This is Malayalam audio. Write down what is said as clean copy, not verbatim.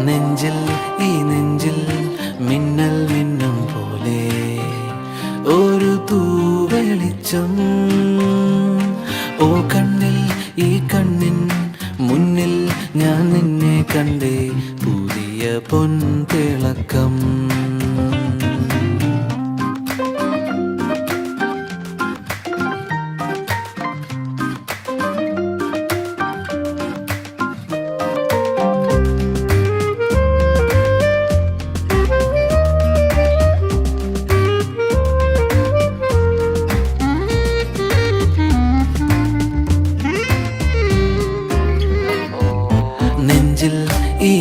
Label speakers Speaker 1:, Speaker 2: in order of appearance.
Speaker 1: നെഞ്ചിൽ ഈ നെഞ്ചിൽ മിന്നൽ മിന്നും പോലെ ഒരു തൂവെളിച്ചം. ഓ കണ്ണിൽ ഈ കണ്ണിൻ മുന്നിൽ ഞാൻ നിന്നെ കണ്ടേ, പുതിയ പൊൻതിളക്കം. നെഞ്ചിൽ ഈ